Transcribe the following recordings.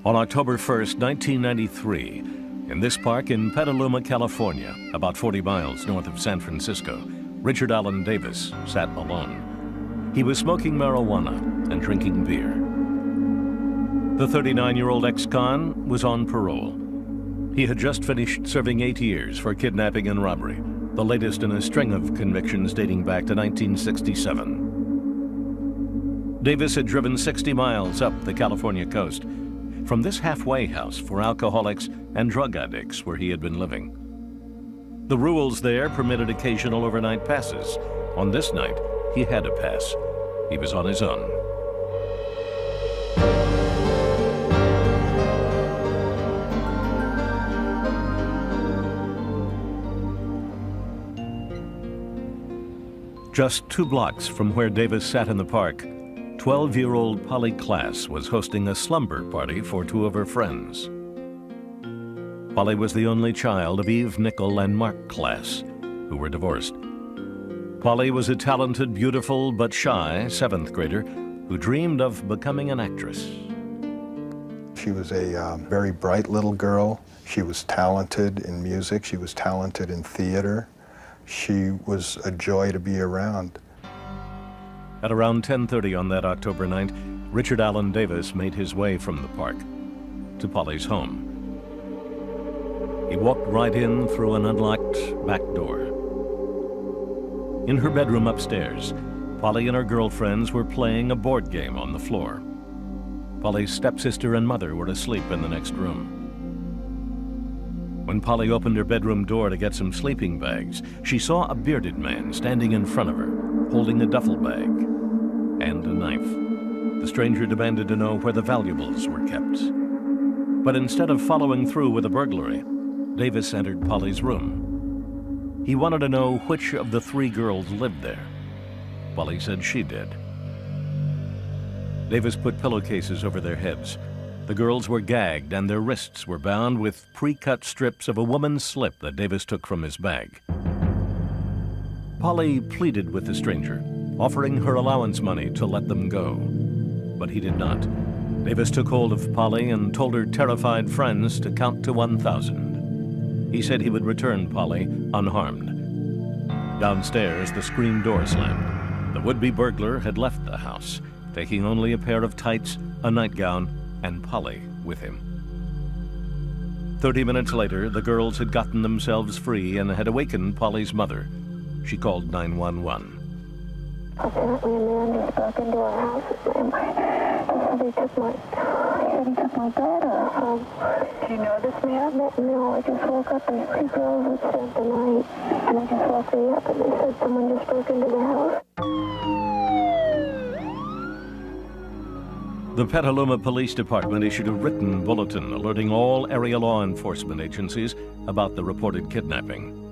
On October 1st, 1993, in this park in Petaluma, California, about 40 miles north of San Francisco, Richard Allen Davis sat alone. He was smoking marijuana and drinking beer. The 39-year-old ex-con was on parole. He had just finished serving 8 years for kidnapping and robbery, the latest in a string of convictions dating back to 1967. Davis had driven 60 miles up the California coast from this halfway house for alcoholics and drug addicts where he had been living. The rules there permitted occasional overnight passes. On this night, he had a pass. He was on his own. Just 2 blocks from where Davis sat in the park, 12-year-old Polly Klaas was hosting a slumber party for 2 of her friends. Polly was the only child of Eve Nickel and Mark Klaas, who were divorced. Polly was a talented, beautiful, but shy 7th grader who dreamed of becoming an actress. She was a very bright little girl. She was talented in music. She was talented in theater. She was a joy to be around. At around 10:30 on that October night, Richard Allen Davis made his way from the park to Polly's home. He walked right in through an unlocked back door. In her bedroom upstairs, Polly and her girlfriends were playing a board game on the floor. Polly's stepsister and mother were asleep in the next room. When Polly opened her bedroom door to get some sleeping bags, she saw a bearded man standing in front of her, holding a duffel bag and a knife. The stranger demanded to know where the valuables were kept. But instead of following through with a burglary, Davis entered Polly's room. He wanted to know which of the 3 girls lived there. Polly said she did. Davis put pillowcases over their heads. The girls were gagged and their wrists were bound with pre-cut strips of a woman's slip that Davis took from his bag. Polly pleaded with the stranger, offering her allowance money to let them go. But he did not. Davis took hold of Polly and told her terrified friends to count to 1,000. He said he would return Polly unharmed. Downstairs, the screen door slammed. The would-be burglar had left the house, taking only a pair of tights, a nightgown, and Polly with him. 30 minutes later, the girls had gotten themselves free and had awakened Polly's mother. She called 911. Apparently a man just broke into our house and he took my daughter. Do you know this man? No, I just woke up and 3 girls had spent the night. And I just woke me up and they said someone just broke into the house. The Petaluma Police Department issued a written bulletin alerting all area law enforcement agencies about the reported kidnapping.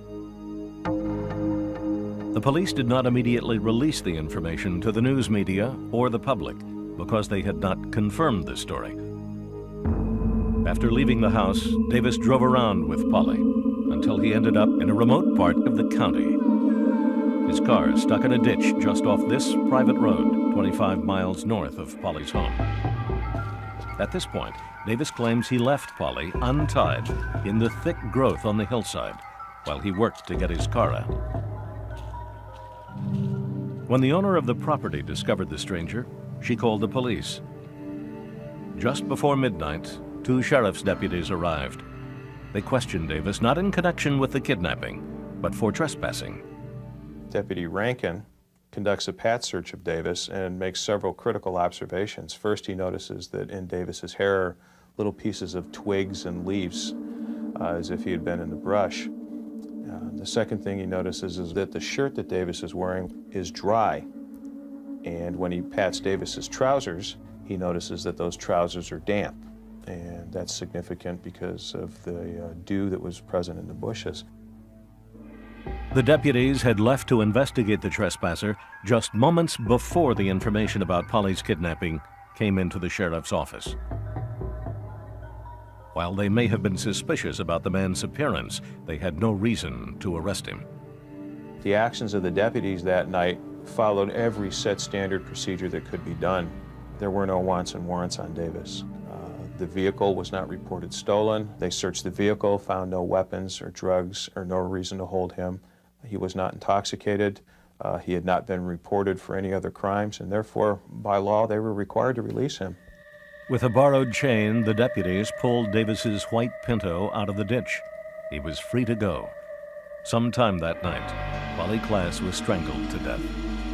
The police did not immediately release the information to the news media or the public because they had not confirmed the story. After leaving the house, Davis drove around with Polly until he ended up in a remote part of the county. His car stuck in a ditch just off this private road, 25 miles north of Polly's home. At this point, Davis claims he left Polly untied in the thick growth on the hillside while he worked to get his car out. When the owner of the property discovered the stranger, she called the police. Just before midnight, 2 sheriff's deputies arrived. They questioned Davis not in connection with the kidnapping, but for trespassing. Deputy Rankin conducts a pat search of Davis and makes several critical observations. First, he notices that in Davis's hair are little pieces of twigs and leaves, as if he had been in the brush. The second thing he notices is that the shirt that Davis is wearing is dry. And when he pats Davis's trousers, he notices that those trousers are damp. And that's significant because of the dew that was present in the bushes. The deputies had left to investigate the trespasser just moments before the information about Polly's kidnapping came into the sheriff's office. While they may have been suspicious about the man's appearance, they had no reason to arrest him. The actions of the deputies that night followed every set standard procedure that could be done. There were no wants and warrants on Davis. The vehicle was not reported stolen. They searched the vehicle, found no weapons or drugs or no reason to hold him. He was not intoxicated. He had not been reported for any other crimes, and therefore, by law, they were required to release him. With a borrowed chain, the deputies pulled Davis's white Pinto out of the ditch. He was free to go. Sometime that night, Polly Klaas was strangled to death.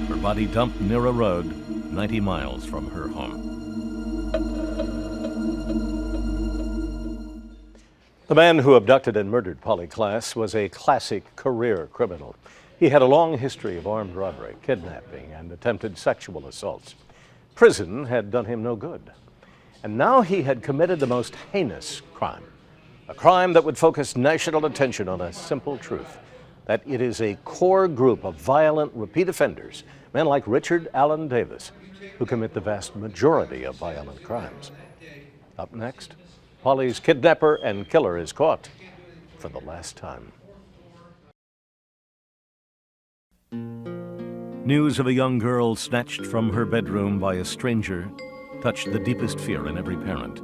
Her body dumped near a road 90 miles from her home. The man who abducted and murdered Polly Klaas was a classic career criminal. He had a long history of armed robbery, kidnapping, and attempted sexual assaults. Prison had done him no good. And now he had committed the most heinous crime, a crime that would focus national attention on a simple truth, that it is a core group of violent repeat offenders, men like Richard Allen Davis, who commit the vast majority of violent crimes. Up next, Polly's kidnapper and killer is caught for the last time. News of a young girl snatched from her bedroom by a stranger touched the deepest fear in every parent,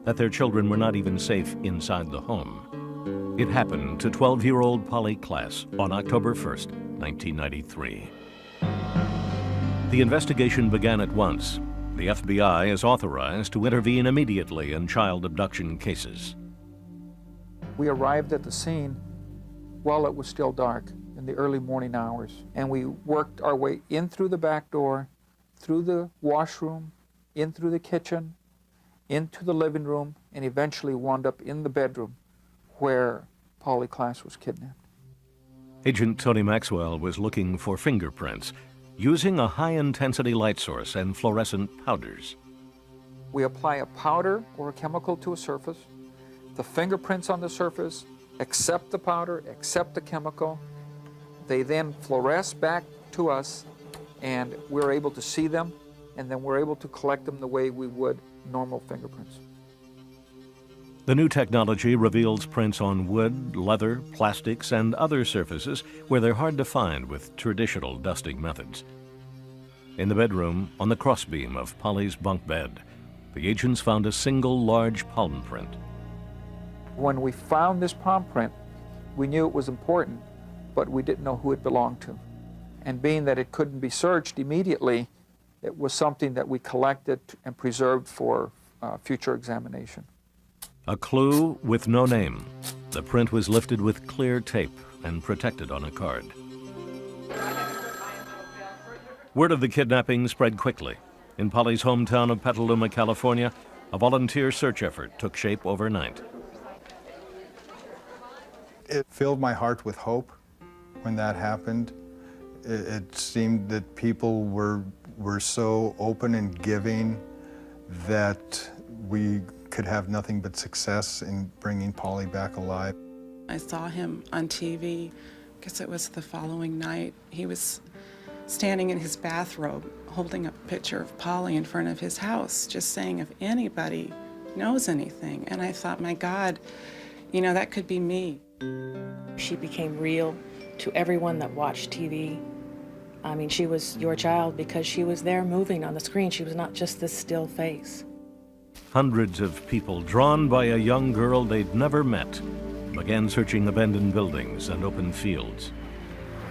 that their children were not even safe inside the home. It happened to 12-year-old Polly Klaas on October 1st, 1993. The investigation began at once. The FBI is authorized to intervene immediately in child abduction cases. We arrived at the scene while it was still dark in the early morning hours, and we worked our way in through the back door, through the washroom, in through the kitchen, into the living room, and eventually wound up in the bedroom where Polly Klaas was kidnapped. Agent Tony Maxwell was looking for fingerprints using a high-intensity light source and fluorescent powders. We apply a powder or a chemical to a surface. The fingerprints on the surface accept the powder, accept the chemical. They then fluoresce back to us, and we're able to see them, and then we're able to collect them the way we would normal fingerprints. The new technology reveals prints on wood, leather, plastics, and other surfaces where they're hard to find with traditional dusting methods. In the bedroom, on the crossbeam of Polly's bunk bed, the agents found a single large palm print. When we found this palm print, we knew it was important, but we didn't know who it belonged to. And being that it couldn't be searched immediately, it was something that we collected and preserved for future examination. A clue with no name. The print was lifted with clear tape and protected on a card. Word of the kidnapping spread quickly. In Polly's hometown of Petaluma, California, a volunteer search effort took shape overnight. It filled my heart with hope when that happened. It seemed that people were so open and giving that we could have nothing but success in bringing Polly back alive. I saw him on TV, I guess it was the following night. He was standing in his bathrobe, holding up a picture of Polly in front of his house, just saying if anybody knows anything. And I thought, my God, you know, that could be me. She became real to everyone that watched TV. I mean, she was your child because she was there moving on the screen. She was not just this still face. Hundreds of people, drawn by a young girl they'd never met, began searching abandoned buildings and open fields.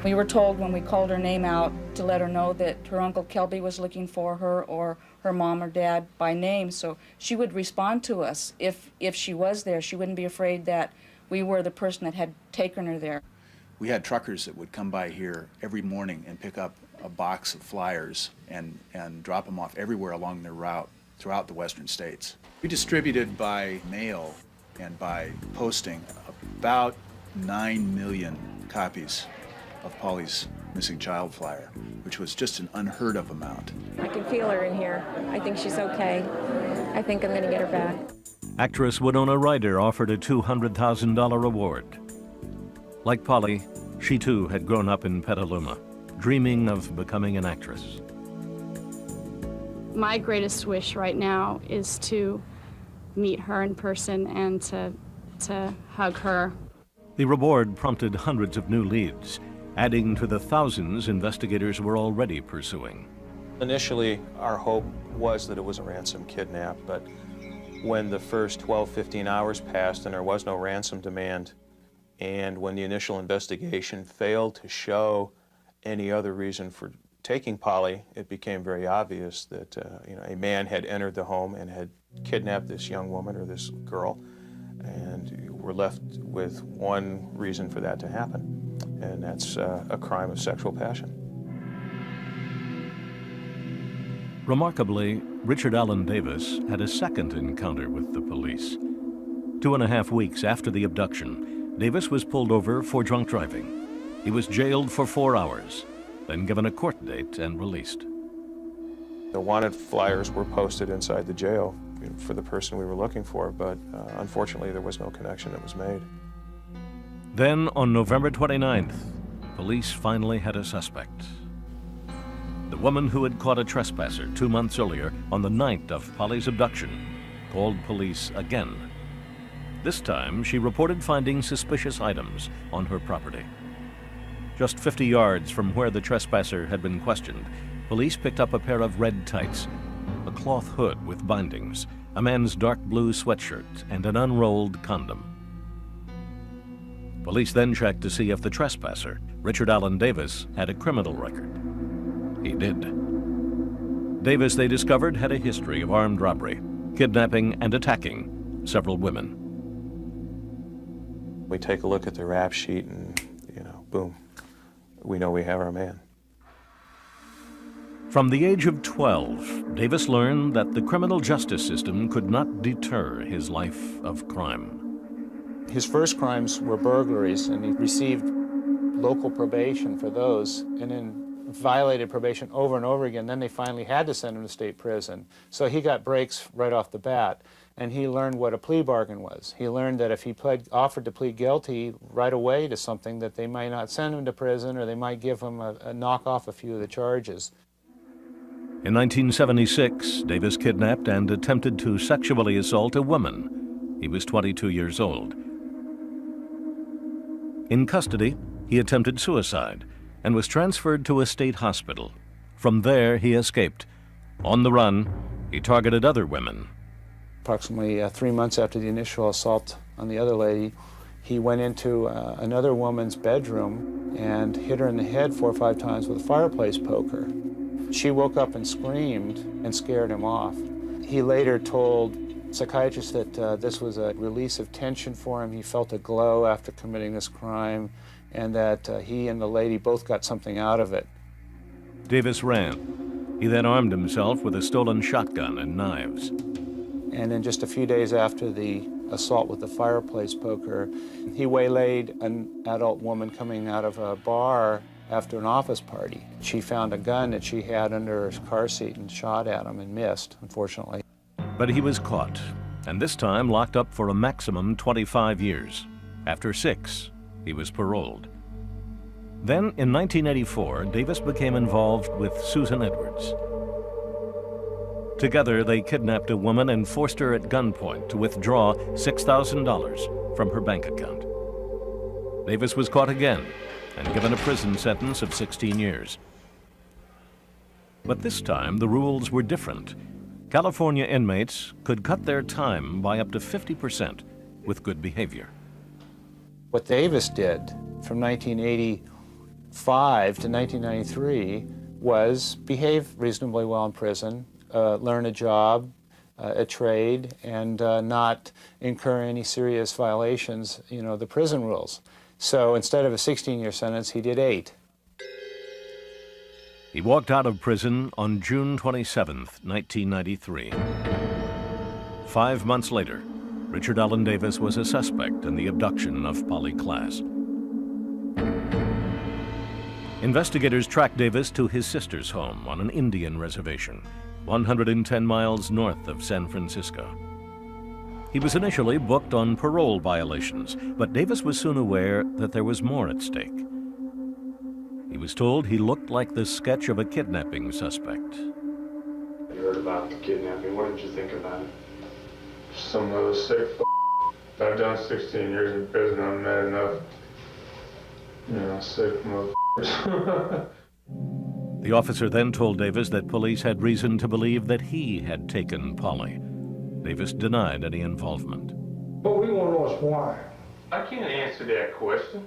We were told when we called her name out to let her know that her Uncle Kelby was looking for her, or her mom or dad by name, so she would respond to us. If she was there, she wouldn't be afraid that we were the person that had taken her there. We had truckers that would come by here every morning and pick up a box of flyers and drop them off everywhere along their route throughout the western states. We distributed by mail and by posting about 9 million copies of Polly's missing child flyer, which was just an unheard of amount. I can feel her in here. I think she's okay. I think I'm gonna get her back. Actress Winona Ryder offered a $200,000 reward. Like Polly, she too had grown up in Petaluma, dreaming of becoming an actress. My greatest wish right now is to meet her in person and to hug her. The reward prompted hundreds of new leads, adding to the thousands investigators were already pursuing. Initially, our hope was that it was a ransom kidnap, but When the first 12, 15 hours passed and there was no ransom demand, and when the initial investigation failed to show any other reason for taking Polly, it became very obvious that a man had entered the home and had kidnapped this young woman or this girl, and we're left with one reason for that to happen, and that's a crime of sexual passion. Remarkably, Richard Allen Davis had a second encounter with the police. 2.5 weeks after the abduction, Davis was pulled over for drunk driving. He was jailed for 4 hours, then given a court date and released. The wanted flyers were posted inside the jail for the person we were looking for, but unfortunately there was no connection that was made. Then, on November 29th, police finally had a suspect. The woman who had caught a trespasser 2 months earlier on the night of Polly's abduction called police again. This time, she reported finding suspicious items on her property. Just 50 yards from where the trespasser had been questioned, police picked up a pair of red tights, a cloth hood with bindings, a man's dark blue sweatshirt, and an unrolled condom. Police then checked to see if the trespasser, Richard Allen Davis, had a criminal record. He did. Davis, they discovered, had a history of armed robbery, kidnapping, and attacking several women. We take a look at the rap sheet and, boom, we know we have our man. From the age of 12, Davis learned that the criminal justice system could not deter his life of crime. His first crimes were burglaries, and he received local probation for those, and then violated probation over and over again. Then they finally had to send him to state prison. So he got breaks right off the bat, and he learned what a plea bargain was. He learned that if he offered to plead guilty right away to something, that they might not send him to prison, or they might give him a knock off a few of the charges. In 1976, Davis kidnapped and attempted to sexually assault a woman. He was 22 years old. In custody, he attempted suicide and was transferred to a state hospital. From there, he escaped. On the run, he targeted other women. Approximately 3 months after the initial assault on the other lady, he went into another woman's bedroom and hit her in the head 4 or 5 times with a fireplace poker. She woke up and screamed and scared him off. He later told psychiatrists that this was a release of tension for him. He felt a glow after committing this crime, and that he and the lady both got something out of it. Davis ran. He then armed himself with a stolen shotgun and knives. And then just a few days after the assault with the fireplace poker, he waylaid an adult woman coming out of a bar after an office party. She found a gun that she had under her car seat and shot at him and missed, unfortunately. But he was caught, and this time locked up for a maximum 25 years. After 6, he was paroled. Then, in 1984, Davis became involved with Susan Edwards. Together, they kidnapped a woman and forced her at gunpoint to withdraw $6,000 from her bank account. Davis was caught again and given a prison sentence of 16 years. But this time, the rules were different. California inmates could cut their time by up to 50% with good behavior. What Davis did from 1985 to 1993 was behave reasonably well in prison, learn a job, a trade, and not incur any serious violations, the prison rules. So instead of a 16-year sentence, he did 8. He walked out of prison on June 27, 1993. 5 months later, Richard Allen Davis was a suspect in the abduction of Polly Klaas. Investigators tracked Davis to his sister's home on an Indian reservation, 110 miles north of San Francisco. He was initially booked on parole violations, but Davis was soon aware that there was more at stake. He was told he looked like the sketch of a kidnapping suspect. You heard about the kidnapping. What did you think about it? Some of those sick I've done 16 years in prison. I've met enough, sick motherfuckers. The officer then told Davis that police had reason to believe that he had taken Polly. Davis denied any involvement. But we want to know is why. I can't answer that question.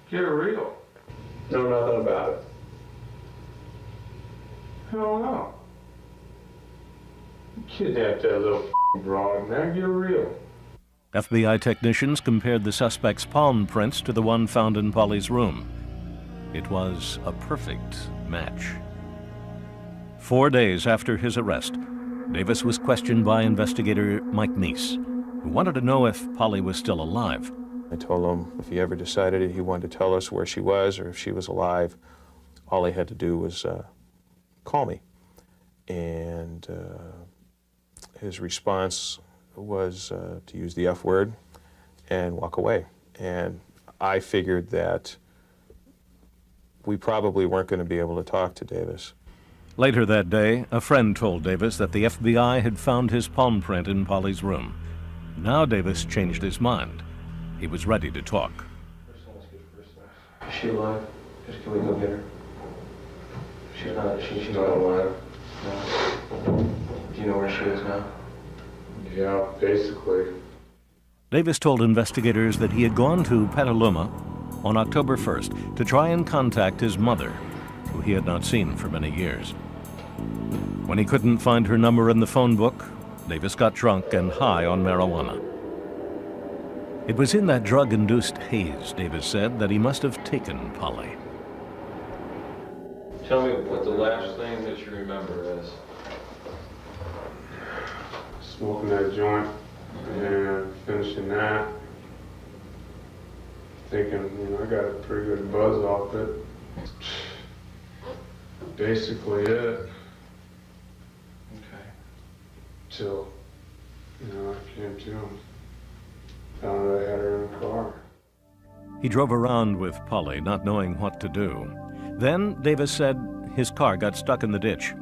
Get real. Know nothing about it. Hell no. You kidnapped that little broad, man. Get real. FBI technicians compared the suspect's palm prints to the one found in Polly's room. It was a perfect match. 4 days after his arrest, Davis was questioned by investigator Mike Neese, who wanted to know if Polly was still alive. I told him if he ever decided he wanted to tell us where she was or if she was alive, all he had to do was call me. And his response was to use the F word and walk away. And I figured that we probably weren't going to be able to talk to Davis. Later that day, a friend told Davis that the FBI had found his palm print in Polly's room. Now Davis changed his mind. He was ready to talk. Is she alive? Just can we go get her? She's not alive. No. Do you know where she is now? Yeah, basically. Davis told investigators that he had gone to Petaluma on October 1st to try and contact his mother, who he had not seen for many years. When he couldn't find her number in the phone book, Davis got drunk and high on marijuana. It was in that drug-induced haze, Davis said, that he must have taken Polly. Tell me what the last thing that you remember is. Smoking that joint and finishing that. Thinking, I got a pretty good buzz off it. Basically it. Okay. Till, I came to him. Found out I had her in the car. He drove around with Polly, not knowing what to do. Then, Davis said, his car got stuck in the ditch.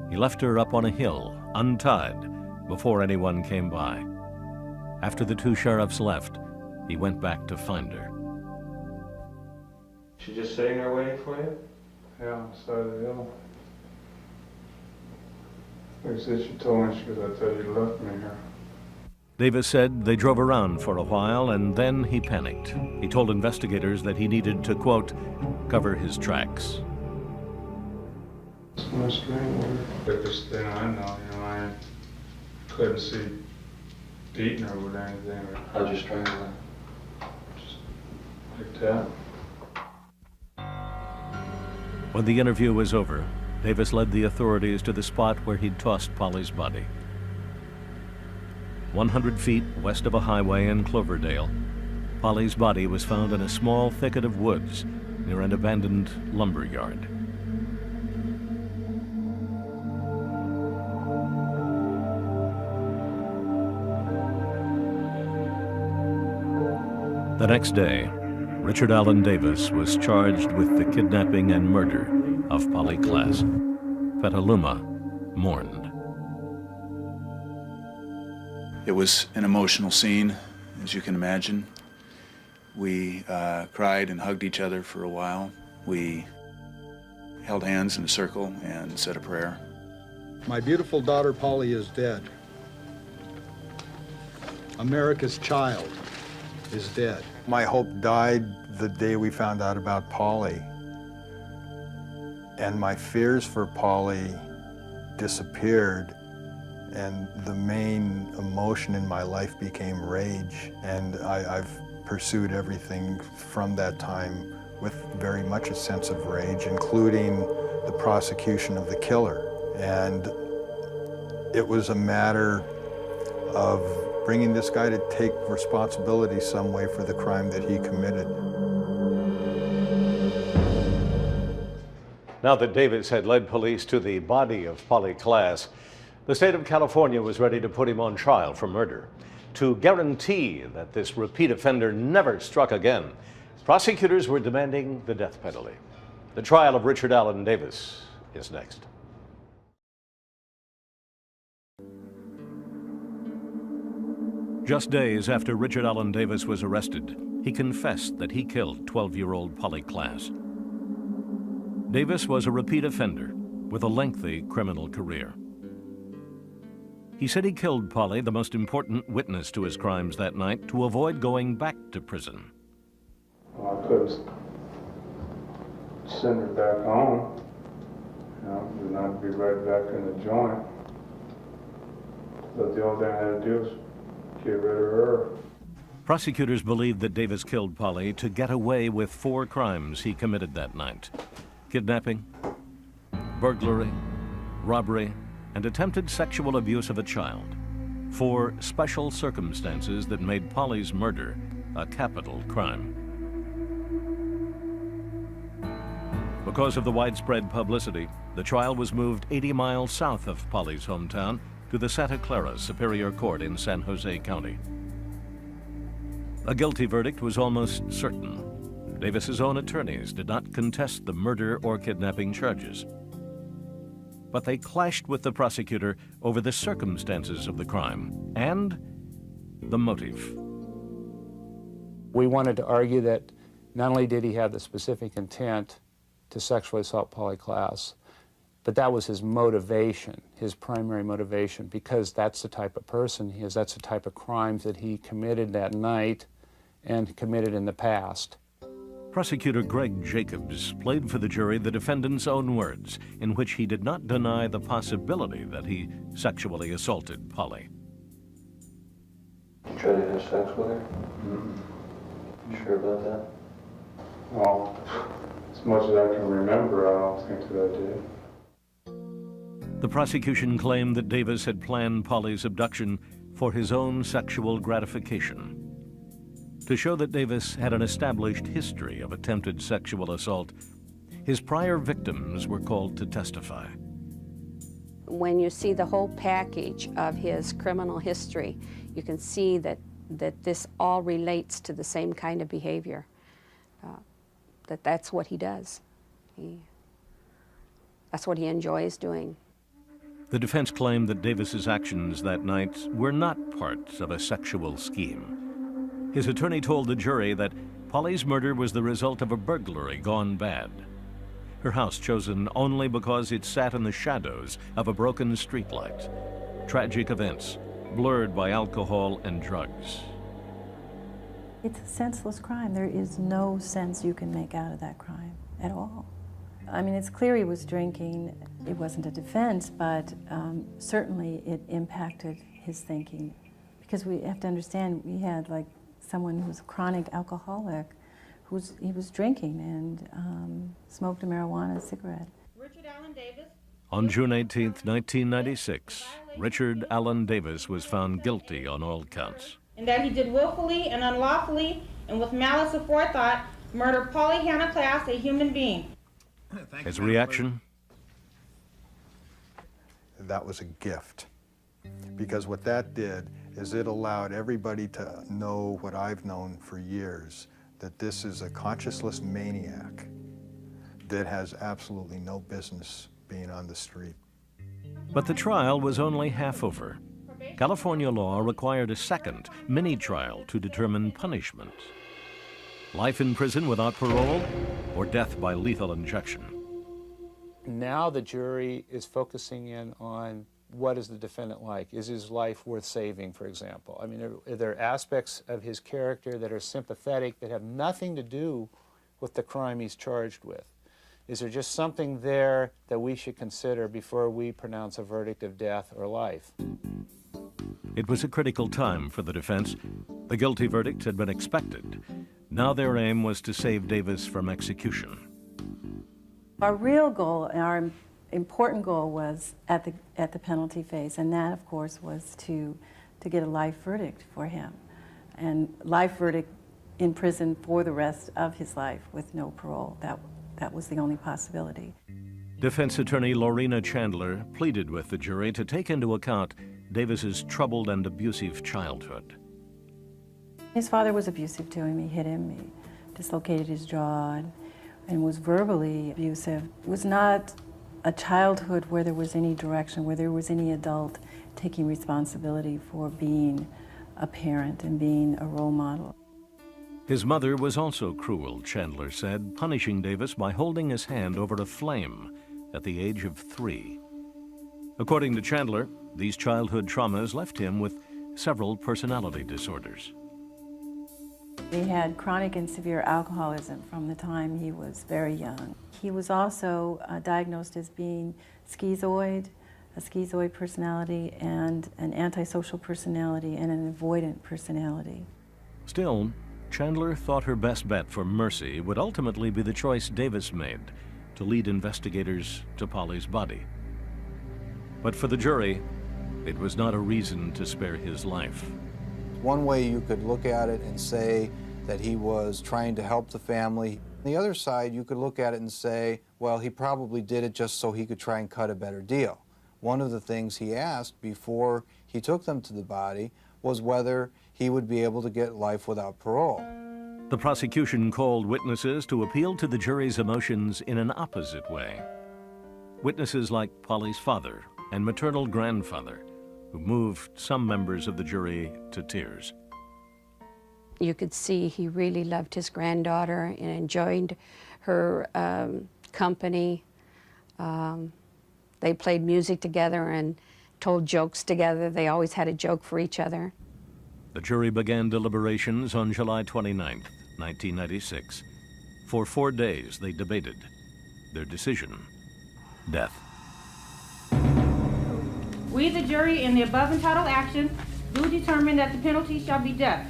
He left her up on a hill, untied, before anyone came by. After the two sheriffs left, he went back to find her. She just sitting there waiting for you? Yeah, on the side of the hill. Like I said, she told me, she goes, I thought you left me here. Davis said they drove around for a while and then he panicked. He told investigators that he needed to, quote, cover his tracks. It's my strangled. Biggest thing I know, I couldn't see beating her with anything. How'd you strangle her? Just like that. When the interview was over, Davis led the authorities to the spot where he'd tossed Polly's body. 100 feet west of a highway in Cloverdale, Polly's body was found in a small thicket of woods near an abandoned lumber yard. The next day, Richard Allen Davis was charged with the kidnapping and murder of Polly Klaas. Petaluma mourned. It was an emotional scene, as you can imagine. We cried and hugged each other for a while. We held hands in a circle and said a prayer. My beautiful daughter Polly is dead. America's child is dead. My hope died the day we found out about Polly. And my fears for Polly disappeared, and the main emotion in my life became rage. And I've pursued everything from that time with very much a sense of rage, including the prosecution of the killer. And it was a matter of bringing this guy to take responsibility some way for the crime that he committed. Now that Davis had led police to the body of Polly Klaas, the state of California was ready to put him on trial for murder. To guarantee that this repeat offender never struck again, prosecutors were demanding the death penalty. The trial of Richard Allen Davis is next. Just days after Richard Allen Davis was arrested, he confessed that he killed 12-year-old Polly Klaas. Davis was a repeat offender with a lengthy criminal career. He said he killed Polly, the most important witness to his crimes that night, to avoid going back to prison. Well, I could send her back home, you know, and not be right back in the joint. But the only thing I had to do was get rid of her. Prosecutors believed that Davis killed Polly to get away with 4 crimes he committed that night: kidnapping, burglary, robbery, and attempted sexual abuse of a child. 4 special circumstances that made Polly's murder a capital crime. Because of the widespread publicity, the trial was moved 80 miles south of Polly's hometown to the Santa Clara Superior Court in San Jose County. A guilty verdict was almost certain. Davis's own attorneys did not contest the murder or kidnapping charges. But they clashed with the prosecutor over the circumstances of the crime and the motive. We wanted to argue that not only did he have the specific intent to sexually assault Polly Klaas, but that was his motivation, his primary motivation, because that's the type of person he is, that's the type of crimes that he committed that night and committed in the past. Prosecutor Greg Jacobs played for the jury the defendant's own words, in which he did not deny the possibility that he sexually assaulted Polly. You tried to have sex with her? Mm-hmm. You sure about that? Well, as much as I can remember, I don't think that I did. The prosecution claimed that Davis had planned Polly's abduction for his own sexual gratification. To show that Davis had an established history of attempted sexual assault, his prior victims were called to testify. When you see the whole package of his criminal history, you can see that this all relates to the same kind of behavior, that's what he does. That's what he enjoys doing. The defense claimed that Davis's actions that night were not part of a sexual scheme. His attorney told the jury that Polly's murder was the result of a burglary gone bad. Her house chosen only because it sat in the shadows of a broken streetlight. Tragic events, blurred by alcohol and drugs. It's a senseless crime. There is no sense you can make out of that crime at all. I mean, it's clear he was drinking. It wasn't a defense, but certainly it impacted his thinking. Because we have to understand, we had like someone who was a chronic alcoholic, he was drinking and smoked a marijuana cigarette. Richard Allen Davis. On June 18, 1996, Richard Allen Davis was found guilty on all counts. And that he did willfully and unlawfully and with malice aforethought murder Polly Hannah Klaas, a human being. His reaction? That was a gift. Because what that did is it allowed everybody to know what I've known for years, that this is a conscienceless maniac that has absolutely no business being on the street. But the trial was only half over. California law required a second mini-trial to determine punishment. Life in prison without parole or death by lethal injection. Now the jury is focusing in on what is the defendant like? Is his life worth saving, for example? I mean, are there aspects of his character that are sympathetic that have nothing to do with the crime he's charged with? Is there just something there that we should consider before we pronounce a verdict of death or life? It was a critical time for the defense. The guilty verdict had been expected. Now their aim was to save Davis from execution. Our real goal, our important goal, was at the penalty phase, and that, of course, was to get a life verdict for him, and life verdict in prison for the rest of his life with no parole. That was the only possibility. Defense attorney Lorena Chandler pleaded with the jury to take into account Davis's troubled and abusive childhood. His father was abusive to him. He hit him, he dislocated his jaw, and was verbally abusive. It was not a childhood where there was any direction, where there was any adult taking responsibility for being a parent and being a role model. His mother was also cruel, Chandler said, punishing Davis by holding his hand over a flame at the age of 3. According to Chandler, these childhood traumas left him with several personality disorders. He had chronic and severe alcoholism from the time he was very young. He was also diagnosed as being schizoid, a schizoid personality, and an antisocial personality, and an avoidant personality. Still, Chandler thought her best bet for mercy would ultimately be the choice Davis made to lead investigators to Polly's body. But for the jury, it was not a reason to spare his life. One way you could look at it and say that he was trying to help the family. The other side, you could look at it and say, well, he probably did it just so he could try and cut a better deal. One of the things he asked before he took them to the body was whether he would be able to get life without parole. The prosecution called witnesses to appeal to the jury's emotions in an opposite way. Witnesses like Polly's father and maternal grandfather, who moved some members of the jury to tears. You could see he really loved his granddaughter and enjoyed her company. They played music together and told jokes together. They always had a joke for each other. The jury began deliberations on July 29, 1996. For 4 days, they debated. Their decision, death. We, the jury, in the above entitled action, do determine that the penalty shall be death.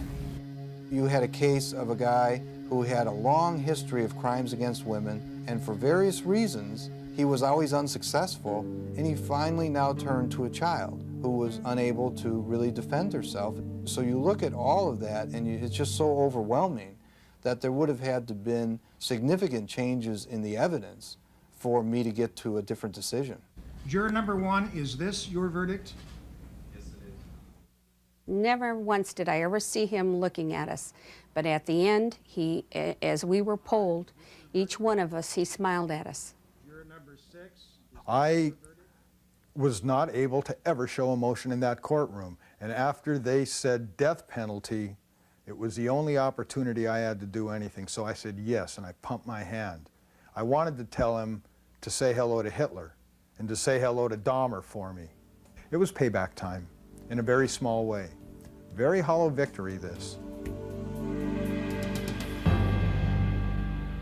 You had a case of a guy who had a long history of crimes against women, and for various reasons, he was always unsuccessful, and he finally now turned to a child who was unable to really defend herself. So you look at all of that, and it's just so overwhelming that there would have had to been significant changes in the evidence for me to get to a different decision. Juror number 1, is this your verdict? Yes, it is. Never once did I ever see him looking at us. But at the end, he, as we were polled, each one of us, he smiled at us. Juror number 6. I was not able to ever show emotion in that courtroom. And after they said death penalty, it was the only opportunity I had to do anything. So I said yes, and I pumped my hand. I wanted to tell him to say hello to Hitler and to say hello to Dahmer for me. It was payback time in a very small way. Very hollow victory, this.